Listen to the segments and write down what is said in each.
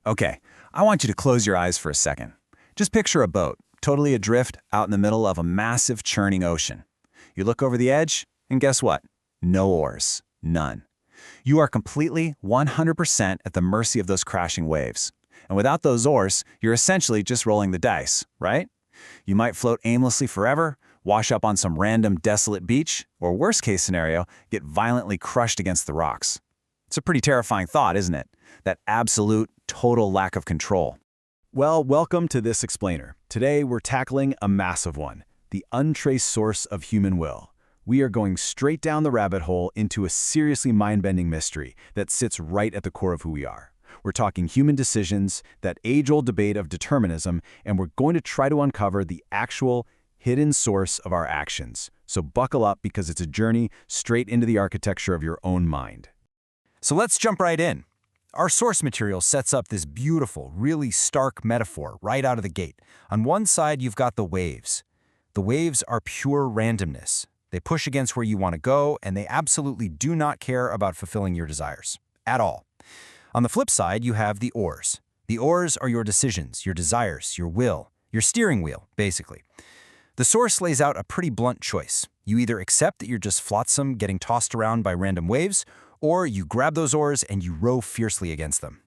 Okay, I want you to close your eyes for a second. Just picture a boat, totally adrift out in the middle of a massive churning ocean. You look over the edge, and guess what? No oars. None. You are completely 100% at the mercy of those crashing waves. And without those oars, you're essentially just rolling the dice, right? You might float aimlessly forever, wash up on some random desolate beach, or worst case scenario, get violently crushed against the rocks. It's a pretty terrifying thought, isn't it? That absolute, total lack of control. Well, welcome to This Explainer. Today we're tackling a massive one, the untraced source of human will. We are going straight down the rabbit hole into a seriously mind-bending mystery that sits right at the core of who we are. We're talking human decisions, that age-old debate of determinism, and we're going to try to uncover the actual, hidden source of our actions. So buckle up because it's a journey straight into the architecture of your own mind. So let's jump right in. Our source material sets up this beautiful, really stark metaphor right out of the gate. On one side, you've got the waves. The waves are pure randomness. They push against where you want to go, and they absolutely do not care about fulfilling your desires. At all. On the flip side, you have the oars. The oars are your decisions, your desires, your will, your steering wheel, basically. The source lays out a pretty blunt choice. You either accept that you're just flotsam getting tossed around by random waves, or you grab those oars and you row fiercely against them.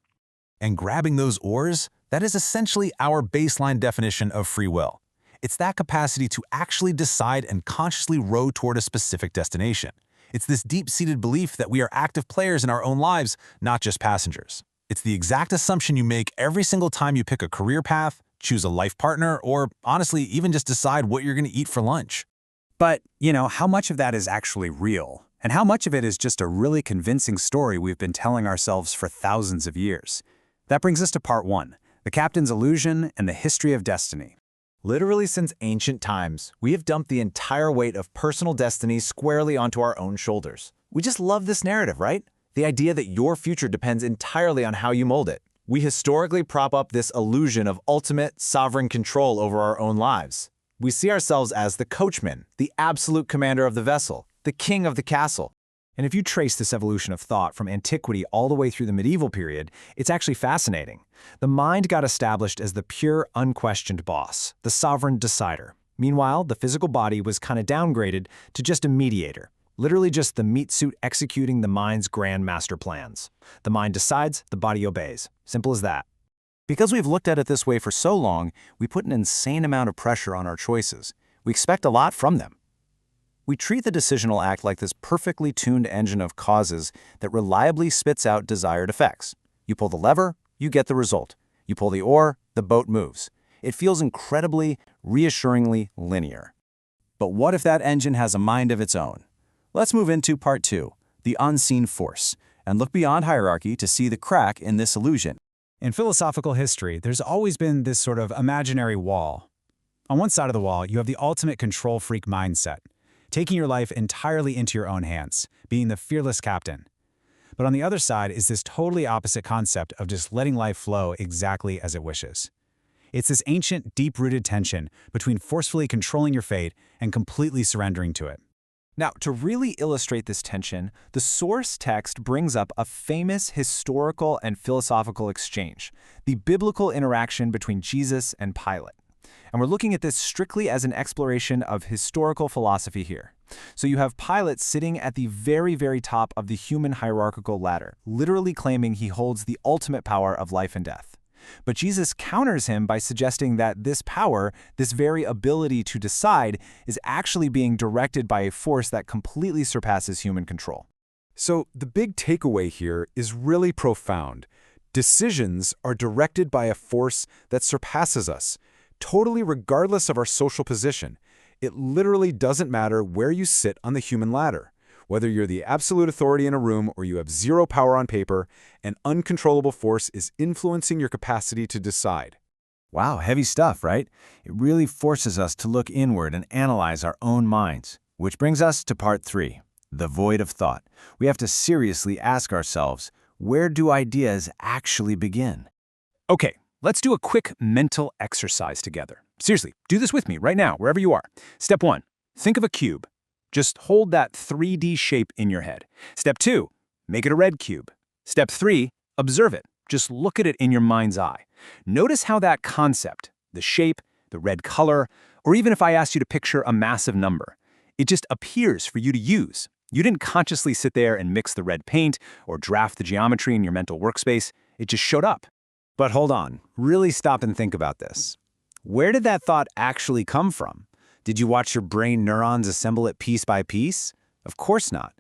And grabbing those oars, that is essentially our baseline definition of free will. It's that capacity to actually decide and consciously row toward a specific destination. It's this deep-seated belief that we are active players in our own lives, not just passengers. It's the exact assumption you make every single time you pick a career path, choose a life partner, or honestly, even just decide what you're going to eat for lunch. But, how much of that is actually real? And how much of it is just a really convincing story we've been telling ourselves for thousands of years? That brings us to part one, the captain's illusion and the history of destiny. Literally since ancient times, we have dumped the entire weight of personal destiny squarely onto our own shoulders. We just love this narrative, right? The idea that your future depends entirely on how you mold it. We historically prop up this illusion of ultimate, sovereign control over our own lives. We see ourselves as the coachman, the absolute commander of the vessel, the king of the castle. And if you trace this evolution of thought from antiquity all the way through the medieval period, it's actually fascinating. The mind got established as the pure, unquestioned boss, the sovereign decider. Meanwhile, the physical body was kind of downgraded to just a mediator, literally just the meat suit executing the mind's grand master plans. The mind decides, the body obeys. Simple as that. Because we've looked at it this way for so long, we put an insane amount of pressure on our choices. We expect a lot from them. We treat the decisional act like this perfectly tuned engine of causes that reliably spits out desired effects. You pull the lever, you get the result. You pull the oar, the boat moves. It feels incredibly, reassuringly linear. But what if that engine has a mind of its own? Let's move into part two, the unseen force, and look beyond hierarchy to see the crack in this illusion. In philosophical history, there's always been this sort of imaginary wall. On one side of the wall, you have the ultimate control freak mindset, taking your life entirely into your own hands, being the fearless captain. But on the other side is this totally opposite concept of just letting life flow exactly as it wishes. It's this ancient, deep-rooted tension between forcefully controlling your fate and completely surrendering to it. Now, to really illustrate this tension, the source text brings up a famous historical and philosophical exchange, the biblical interaction between Jesus and Pilate. And we're looking at this strictly as an exploration of historical philosophy here. So you have Pilate sitting at the very, very top of the human hierarchical ladder, literally claiming he holds the ultimate power of life and death. But Jesus counters him by suggesting that this power, this very ability to decide, is actually being directed by a force that completely surpasses human control. So the big takeaway here is really profound. Decisions are directed by a force that surpasses us, totally regardless of our social position. It literally doesn't matter where you sit on the human ladder. Whether you're the absolute authority in a room or you have zero power on paper, an uncontrollable force is influencing your capacity to decide. Wow, heavy stuff, right? It really forces us to look inward and analyze our own minds. Which brings us to part three, the void of thought. We have to seriously ask ourselves, where do ideas actually begin? Okay, let's do a quick mental exercise together. Seriously, do this with me right now, wherever you are. Step one, think of a cube. Just hold that 3D shape in your head. Step two, make it a red cube. Step three, observe it. Just look at it in your mind's eye. Notice how that concept, the shape, the red color, or even if I asked you to picture a massive number, it just appears for you to use. You didn't consciously sit there and mix the red paint or draft the geometry in your mental workspace. It just showed up. But hold on, really stop and think about this. Where did that thought actually come from? Did you watch your brain neurons assemble it piece by piece? Of course not.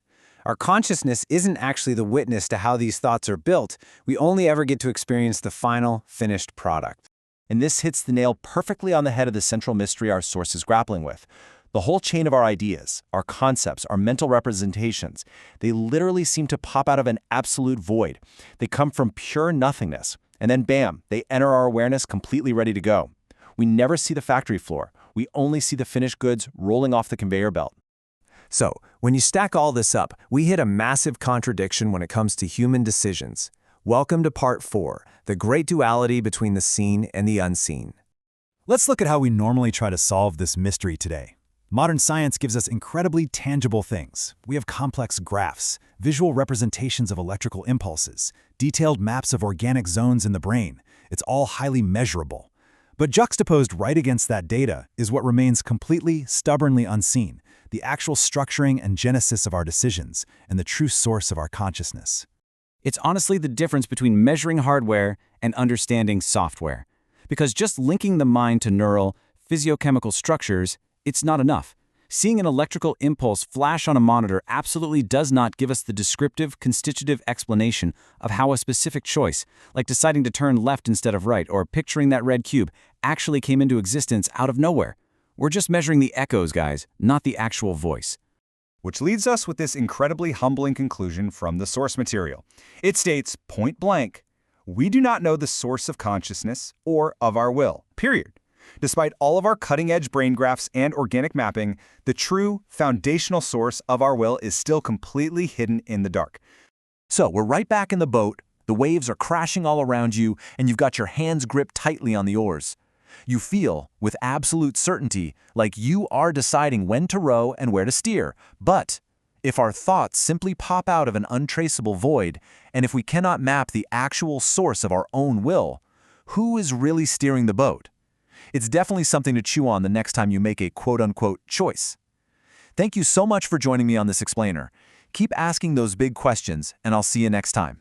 Our consciousness isn't actually the witness to how these thoughts are built. We only ever get to experience the final, finished product. And this hits the nail perfectly on the head of the central mystery our source is grappling with. The whole chain of our ideas, our concepts, our mental representations, they literally seem to pop out of an absolute void. They come from pure nothingness, and then bam, they enter our awareness completely ready to go. We never see the factory floor. We only see the finished goods rolling off the conveyor belt. So, when you stack all this up, we hit a massive contradiction when it comes to human decisions. Welcome to Part 4, the great duality between the seen and the unseen. Let's look at how we normally try to solve this mystery today. Modern science gives us incredibly tangible things. We have complex graphs, visual representations of electrical impulses, detailed maps of organic zones in the brain. It's all highly measurable. But juxtaposed right against that data is what remains completely, stubbornly unseen, the actual structuring and genesis of our decisions, and the true source of our consciousness. It's honestly the difference between measuring hardware and understanding software. Because just linking the mind to neural, physiochemical structures, it's not enough. Seeing an electrical impulse flash on a monitor absolutely does not give us the descriptive, constitutive explanation of how a specific choice, like deciding to turn left instead of right or picturing that red cube, actually came into existence out of nowhere. We're just measuring the echoes, guys, not the actual voice. Which leads us with this incredibly humbling conclusion from the source material. It states, point blank, we do not know the source of consciousness or of our will, period. Despite all of our cutting-edge brain graphs and organic mapping, the true, foundational source of our will is still completely hidden in the dark. So we're right back in the boat, the waves are crashing all around you, and you've got your hands gripped tightly on the oars. You feel, with absolute certainty, like you are deciding when to row and where to steer. But if our thoughts simply pop out of an untraceable void, and if we cannot map the actual source of our own will, who is really steering the boat? It's definitely something to chew on the next time you make a quote-unquote choice. Thank you so much for joining me on this explainer. Keep asking those big questions, and I'll see you next time.